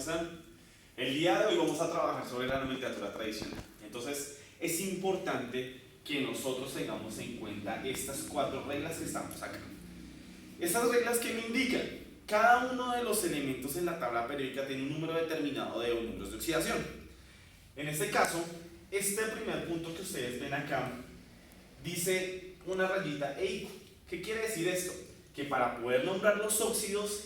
están? El día de hoy vamos a trabajar sobre la nomenclatura tradicional. Entonces, es importante que nosotros tengamos en cuenta estas 4 reglas que estamos acá. Estas reglas que me indican, cada uno de los elementos en la tabla periódica tiene un número determinado de números de oxidación. En este caso, este primer punto que ustedes ven acá dice una rayita EICO. ¿Qué quiere decir esto? Que para poder nombrar los óxidos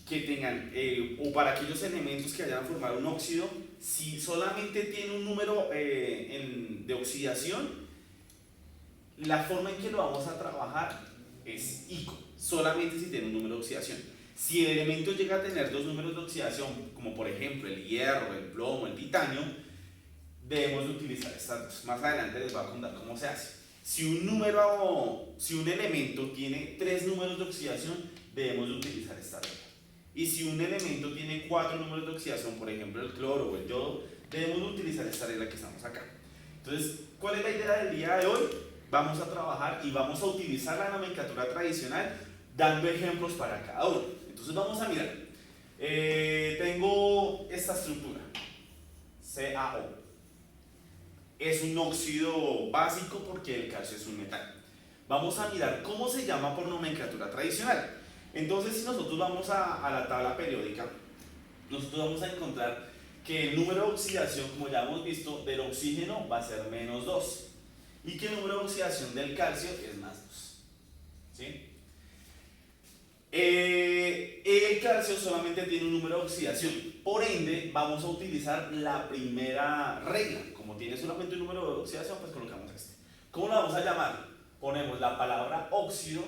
que tengan, o para aquellos elementos que vayan a formar un óxido, si solamente tiene un número de oxidación, la forma en que lo vamos a trabajar es ICO, solamente si tiene un número de oxidación. Si el elemento llega a tener 2 números de oxidación, como por ejemplo el hierro, el plomo, el titanio, debemos de utilizar estas dos. Más adelante les voy a contar cómo se hace. Si un elemento tiene 3 números de oxidación, debemos de utilizar esta regla. Y si un elemento tiene 4 números de oxidación, por ejemplo el cloro o el yodo, debemos de utilizar esta regla que estamos acá. Entonces, ¿cuál es la idea del día de hoy? Vamos a trabajar y vamos a utilizar la nomenclatura tradicional dando ejemplos para cada uno. Entonces vamos a mirar. Tengo esta estructura, CaO. Es un óxido básico porque el calcio es un metal. Vamos a mirar cómo se llama por nomenclatura tradicional. Entonces, si nosotros vamos a la tabla periódica, nosotros vamos a encontrar que el número de oxidación, como ya hemos visto, del oxígeno va a ser -2 y que el número de oxidación del calcio es +2. ¿Sí? El calcio solamente tiene un número de oxidación, por ende vamos a utilizar la primera regla. Como tiene solamente un número de oxidación, pues colocamos este. ¿Cómo lo vamos a llamar? Ponemos la palabra óxido,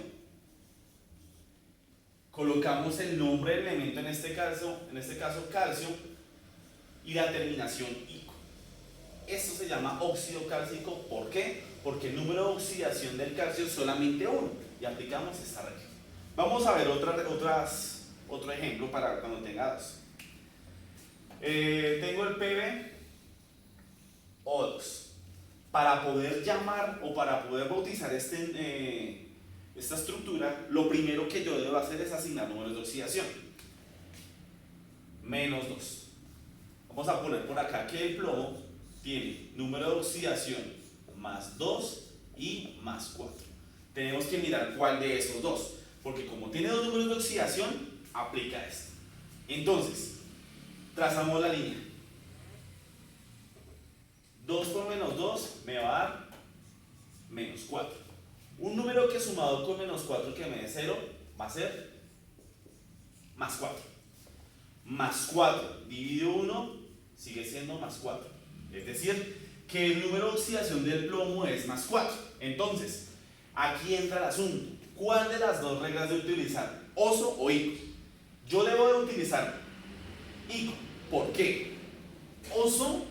colocamos el nombre del elemento, en este caso calcio, y la terminación ICO. Esto se llama óxido cálcico. ¿Por qué? Porque el número de oxidación del calcio es solamente 1 y aplicamos esta regla. Vamos a ver otro ejemplo para cuando tenga 2. Tengo el PbO2. Para poder llamar o para poder bautizar esta estructura, lo primero que yo debo hacer es asignar números de oxidación. -2. Vamos a poner por acá que el plomo tiene número de oxidación +2 y +4. Tenemos que mirar cuál de esos dos, porque como tiene 2 números de oxidación, aplica esto. Entonces, trazamos la línea. 2 por -2 me va a dar -4. Un número que sumado con -4 que me dé 0 va a ser +4. +4 dividido 1 sigue siendo +4. Es decir, que el número de oxidación del plomo es +4. Entonces, aquí entra el asunto. ¿Cuál de las dos reglas de utilizar? ¿OSO o ICO? Yo debo de utilizar ICO. ¿Por qué? OSO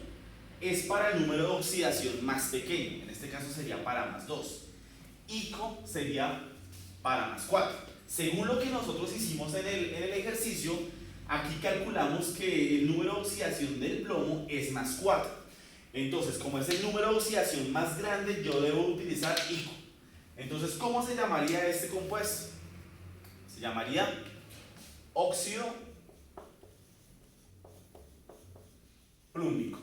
es para el número de oxidación más pequeño. En este caso sería para +2. ICO sería para +4. Según lo que nosotros hicimos en el ejercicio, aquí calculamos que el número de oxidación del plomo es +4. Entonces, como es el número de oxidación más grande, yo debo utilizar ICO. Entonces, ¿cómo se llamaría este compuesto? Se llamaría óxido plúmico.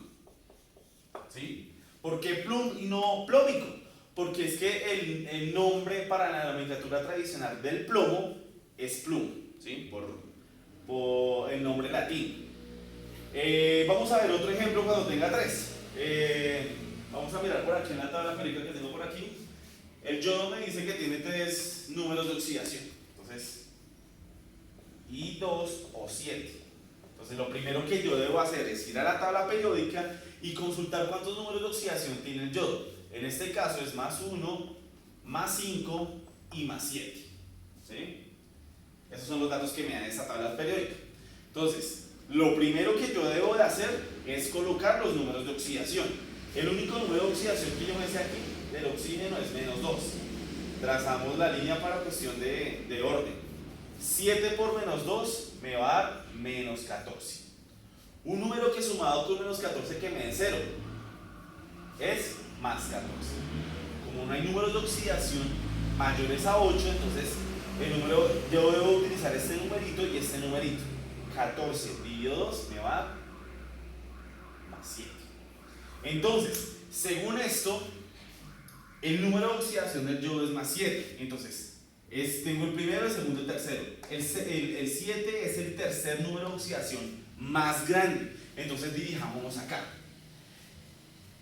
¿Sí? ¿Por qué plum y no plómico? Porque es que el nombre para la nomenclatura tradicional del plomo es plum, ¿sí? por el nombre latín. Vamos a ver otro ejemplo cuando tenga 3. Vamos a mirar por aquí en la tabla periódica que tengo por aquí. El yodo me dice que tiene 3 números de oxidación. Entonces, I2 o 7. Entonces, lo primero que yo debo hacer es ir a la tabla periódica y consultar cuántos números de oxidación tiene el yodo. En este caso es +1, +5 y +7. ¿Sí? Esos son los datos que me dan esta tabla periódica. Entonces, lo primero que yo debo de hacer es colocar los números de oxidación. El único número de oxidación que yo me sé aquí del oxígeno es -2. Trazamos la línea para cuestión de orden. 7 por -2 me va a dar -14. Un número que sumado con -14 que me dé 0 es +14. Como no hay números de oxidación mayores a 8, entonces yo debo utilizar este numerito y este numerito. 14 dividido 2 me va a dar más 7. Entonces, según esto, el número de oxidación del yodo es más 7. Entonces, tengo el primero, el segundo y el tercero. El 7 es el tercer número de oxidación más grande. Entonces, dirijámonos acá.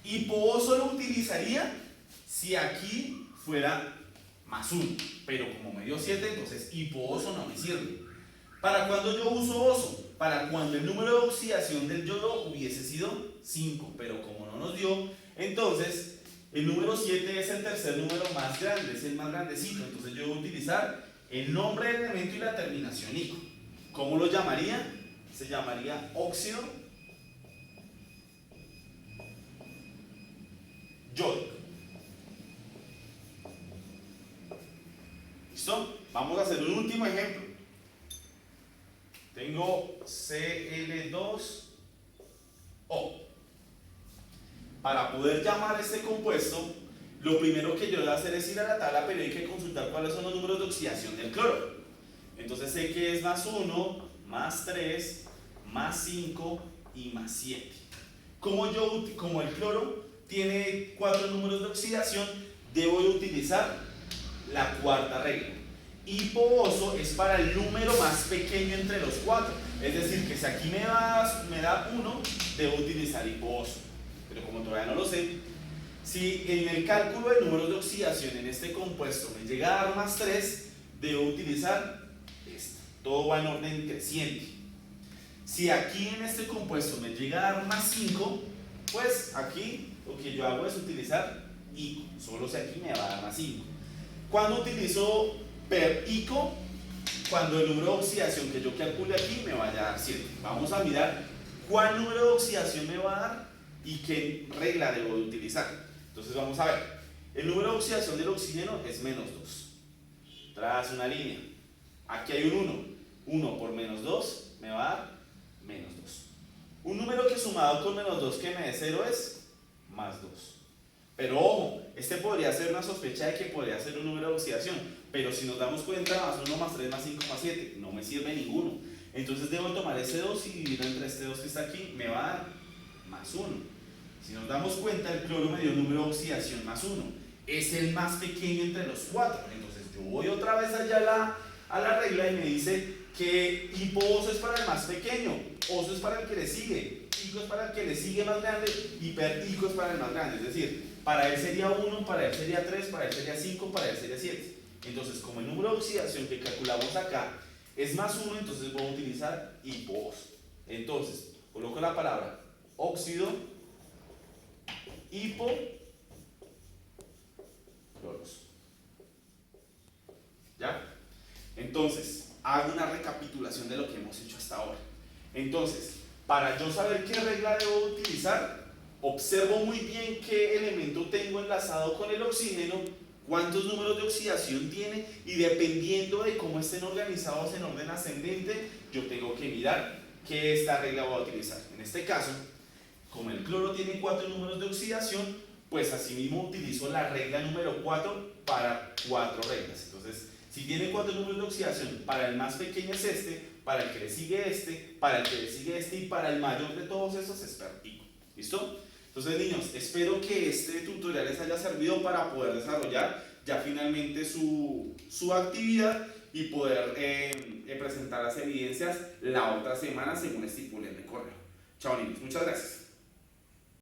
Hipoboso lo utilizaría si aquí fuera más 1. Pero como me dio 7, entonces hipoboso no me sirve. ¿Para cuándo yo uso oso? Para cuando el número de oxidación del yodo hubiese sido 5. Pero como no nos dio, entonces el número 7 es el tercer número más grande, es el más grandecito. Entonces yo voy a utilizar el nombre del elemento y la terminación ico. ¿Cómo lo llamaría? Se llamaría óxido yódico. ¿Listo? Vamos a hacer un último ejemplo. Tengo Cl2O. Para poder llamar a este compuesto, lo primero que yo voy a hacer es ir a la tabla periódica y consultar cuáles son los números de oxidación del cloro. Entonces sé que es más 1, más 3, más 5 y más 7. Como el cloro tiene 4 números de oxidación, debo de utilizar la cuarta regla. Hipoboso es para el número más pequeño entre los 4. Es decir, que si aquí me da 1, debo utilizar hipoboso. Pero como todavía no lo sé, si en el cálculo de números de oxidación en este compuesto me llega a dar más 3, debo utilizar esta. Todo va en orden creciente. Si aquí en este compuesto me llega a dar más 5, pues aquí lo que yo hago es utilizar ico. Solo si aquí me va a dar más 5. ¿Cuándo utilizo per ico? Cuando el número de oxidación que yo calcule aquí me vaya a dar 7. Vamos a mirar cuál número de oxidación me va a dar y qué regla debo de utilizar. Entonces vamos a ver. El número de oxidación del oxígeno es menos 2. Tras una línea. Aquí hay un 1. 1 por menos 2 me va a dar menos 2. Un número que sumado con menos 2 que me dé 0 es más 2. Pero ojo, este podría ser una sospecha de que podría ser un número de oxidación. Pero si nos damos cuenta, más 1, más 3, más 5, más 7, no me sirve ninguno. Entonces debo tomar ese 2 y dividirlo entre este 2 que está aquí, me va a dar más 1. Si nos damos cuenta, el cloro me dio un número de oxidación más 1. Es el más pequeño entre los 4. Entonces yo voy otra vez allá a la regla y me dice que hipoboso es para el más pequeño, oso es para el que le sigue, ico es para el que le sigue más grande y per ico es para el más grande. Es decir, para él sería 1, para él sería 3, para él sería 5, para él sería 7. Entonces, como el número de oxidación que calculamos acá es más 1, entonces voy a utilizar hipoboso. Entonces, coloco la palabra óxido hipocloroso. ¿Ya? Entonces, hago una recapitulación de lo que hemos hecho hasta ahora. Entonces, para yo saber qué regla debo utilizar, observo muy bien qué elemento tengo enlazado con el oxígeno, cuántos números de oxidación tiene, y dependiendo de cómo estén organizados en orden ascendente, yo tengo que mirar qué esta regla voy a utilizar. En este caso, como el cloro tiene 4 números de oxidación, pues así mismo utilizo la regla número 4 para 4 reglas. Entonces, si tiene 4 números de oxidación, para el más pequeño es este, para el que le sigue este, para el que le sigue este y para el mayor de todos esos es per ico. ¿Listo? Entonces, niños, espero que este tutorial les haya servido para poder desarrollar ya finalmente su actividad y poder presentar las evidencias la otra semana según estipule en el correo. Chao, niños. Muchas gracias.